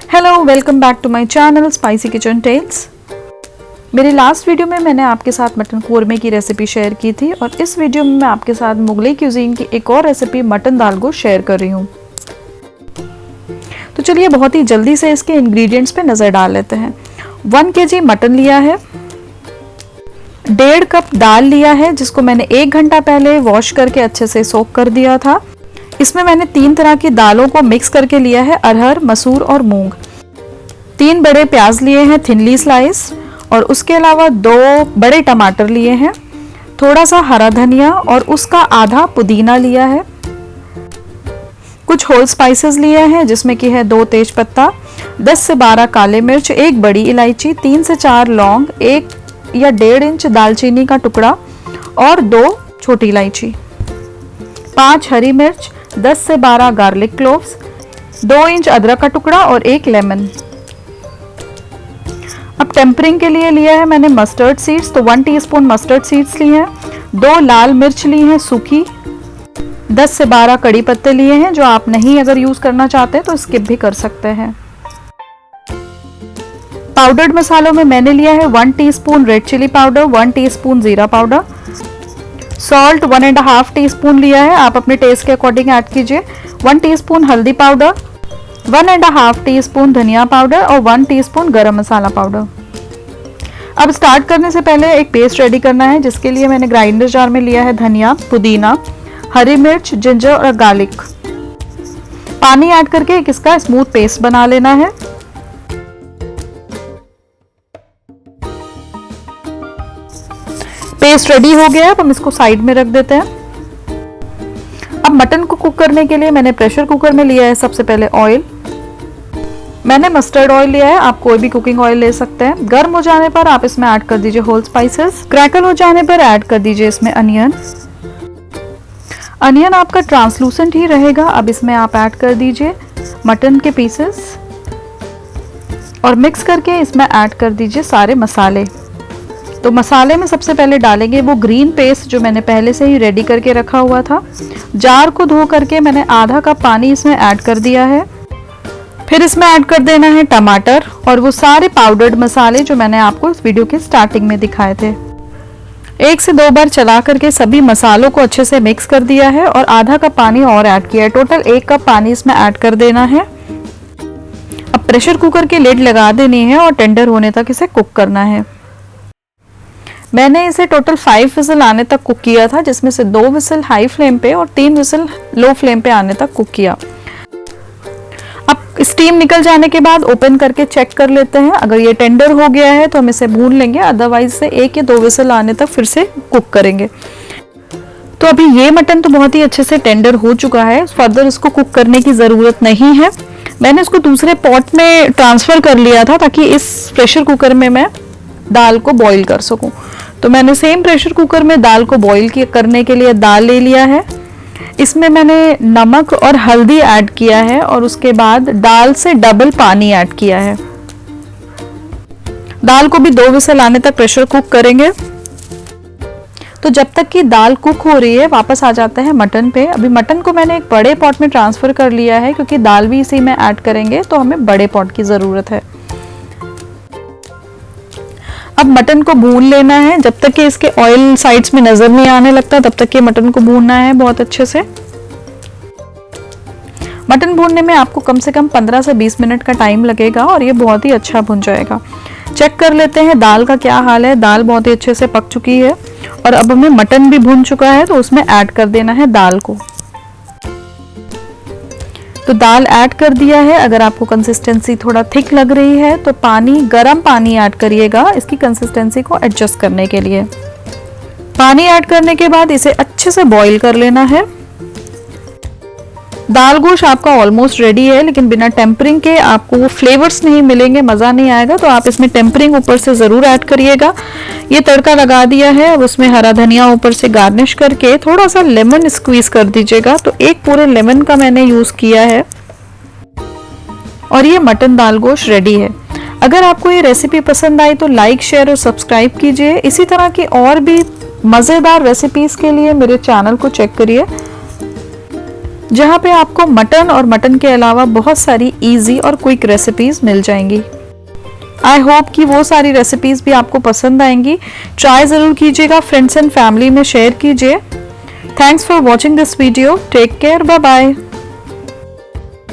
Hello, welcome back to my channel spicy kitchen tales. मेरी last video में मैंने आपके साथ मटन कोरमे की रेसिपी शेयर की थी और इस वीडियो में मैं आपके साथ मुगलई क्यूजीन की एक और रेसिपी मटन दाल गोश्त शेयर कर रही हूँ। तो चलिए बहुत ही जल्दी से इसके इंग्रेडिएंट्स पे नज़र डाल लेते हैं। 1 kg मटन लिया है, 1.5 कप दाल लिया है जिसको मैंने 1 घंटा पहले वॉश करके अच्छे से सोक कर दिया था। इसमें मैंने 3 तरह की दालों को मिक्स करके लिया है, अरहर, मसूर और मूंग। 3 बड़े प्याज लिए हैं थिनली स्लाइस और उसके अलावा 2 बड़े टमाटर लिए हैं, थोड़ा सा हरा धनिया और उसका आधा पुदीना लिया है। कुछ होल स्पाइसेस लिए हैं जिसमें कि है 2 तेज पत्ता, 10 से 12 काले मिर्च, 1 बड़ी इलायची, 3 से 4 लौंग, 1 या 1.5 इंच दालचीनी का टुकड़ा और 2 छोटी इलायची, 5 हरी मिर्च, 10 से 12 गार्लिक क्लोव्स, 2 इंच अदरक का टुकड़ा और 1 लेमन। अब टेम्परिंग के लिए लिया है मैंने मस्टर्ड सीड्स, तो 1 टीस्पून मस्टर्ड सीड्स लिए हैं, 2 लाल मिर्च ली हैं सूखी, 10 से 12 कड़ी पत्ते लिए हैं, जो आप नहीं अगर यूज करना चाहते तो स्किप भी कर सकते हैं। पाउडर्ड मसालों में मैंने लिया है 1 teaspoon red chilli powder, 1 teaspoon जीरा पाउडर, सॉल्ट 1.5 टीस्पून लिया है, आप अपने टेस्ट के अकॉर्डिंग ऐड कीजिए, 1 टीस्पून हल्दी पाउडर, 1.5 टीस्पून धनिया पाउडर और 1 टीस्पून गरम मसाला पाउडर। अब स्टार्ट करने से पहले एक पेस्ट रेडी करना है जिसके लिए मैंने ग्राइंडर जार में लिया है धनिया, पुदीना, हरी मिर्च, जिंजर और गार्लिक। पानी ऐड करके एक इसका स्मूथ पेस्ट बना लेना है। पेस्ट रेडी हो गया, अब हम इसको साइड में रख देते हैं। अब मटन को कुक करने के लिए मैंने प्रेशर कुकर में लिया है सबसे पहले ऑयल। मैंने मस्टर्ड ऑयल लिया है, आप कोई भी कुकिंग ऑयल ले सकते हैं। गर्म हो जाने पर आप इसमें ऐड कर दीजिए होल स्पाइसेस। क्रैकल हो जाने पर ऐड कर दीजिए इसमें अनियन। अनियन आपका ट्रांसलूसेंट ही रहेगा। अब इसमें आप ऐड कर दीजिए मटन के पीसेस और मिक्स करके इसमें ऐड कर दीजिए सारे मसाले। तो मसाले में सबसे पहले डालेंगे वो ग्रीन पेस्ट जो मैंने पहले से ही रेडी करके रखा हुआ था। जार को धो करके मैंने आधा कप पानी इसमें ऐड कर दिया है। फिर इसमें ऐड कर देना है टमाटर और वो सारे पाउडर्ड मसाले जो मैंने आपको इस वीडियो के स्टार्टिंग में दिखाए थे। 1 से 2 बार चला करके सभी मसालों को अच्छे से मिक्स कर दिया है और आधा कप पानी और ऐड किया है। टोटल 1 कप पानी इसमें ऐड कर देना है। अब प्रेशर कुकर की लिड लगा देनी है और टेंडर होने तक इसे कुक करना है। मैंने इसे टोटल 5 विसल आने तक कुक किया था, जिसमें से 2 विसल हाई फ्लेम पे और 3 विसल लो फ्लेम पे आने तक कुक किया। अब स्टीम निकल जाने के बाद ओपन करके चेक कर लेते हैं। अगर ये टेंडर हो गया है तो हम इसे भून लेंगे, अदरवाइज से 1 या 2 विसल आने तक फिर से कुक करेंगे। तो अभी ये मटन तो बहुत ही अच्छे से टेंडर हो चुका है, फर्दर इसको कुक करने की ज़रूरत नहीं है। मैंने इसको दूसरे पॉट में ट्रांसफ़र कर लिया था ताकि इस प्रेशर कुकर में मैं दाल को बॉईल कर सकूं। तो मैंने सेम प्रेशर कुकर में दाल को बॉईल करने के लिए दाल ले लिया है। इसमें मैंने नमक और हल्दी ऐड किया है और उसके बाद दाल से डबल पानी ऐड किया है। दाल को भी 2 विसल आने तक प्रेशर कुक करेंगे। तो जब तक कि दाल कुक हो रही है वापस आ जाते हैं मटन पे। अभी मटन को मैंने एक बड़े पॉट में ट्रांसफर कर लिया है क्योंकि दाल भी इसी में ऐड करेंगे तो हमें बड़े पॉट की ज़रूरत है। अब मटन को भून लेना है जब तक कि इसके ऑयल साइड्स में नजर नहीं आने लगता, तब तक ये मटन को भूनना है बहुत अच्छे से। मटन भूनने में आपको कम से कम 15 से 20 मिनट का टाइम लगेगा और ये बहुत ही अच्छा भुन जाएगा। चेक कर लेते हैं दाल का क्या हाल है। दाल बहुत ही अच्छे से पक चुकी है और अब हमें मटन भी भून चुका है, तो उसमें ऐड कर देना है दाल को। तो दाल ऐड कर दिया है। अगर आपको कंसिस्टेंसी थोड़ा थिक लग रही है तो पानी, गर्म पानी ऐड करिएगा इसकी कंसिस्टेंसी को एडजस्ट करने के लिए। पानी ऐड करने के बाद इसे अच्छे से बॉईल कर लेना है। दाल गोश्त आपका ऑलमोस्ट रेडी है, लेकिन बिना टेम्परिंग के आपको वो फ्लेवर्स नहीं मिलेंगे, मज़ा नहीं आएगा। तो आप इसमें टेम्परिंग ऊपर से ज़रूर ऐड करिएगा। ये तड़का लगा दिया है, अब उसमें हरा धनिया ऊपर से गार्निश करके थोड़ा सा लेमन स्क्वीज कर दीजिएगा। तो 1 पूरे लेमन का मैंने यूज़ किया है और ये मटन दाल गोश्त रेडी है। अगर आपको ये रेसिपी पसंद आई तो लाइक, शेयर और सब्सक्राइब कीजिए। इसी तरह की और भी मज़ेदार रेसिपीज़ के लिए मेरे चैनल को चेक करिए। जहाँ पे आपको मटन और मटन के अलावा बहुत सारी इजी और क्विक रेसिपीज मिल जाएंगी। आई होप कि वो सारी रेसिपीज भी आपको पसंद आएंगी। ट्राई ज़रूर कीजिएगा, फ्रेंड्स एंड फैमिली में शेयर कीजिए। Thanks for watching this video. Take care, bye bye.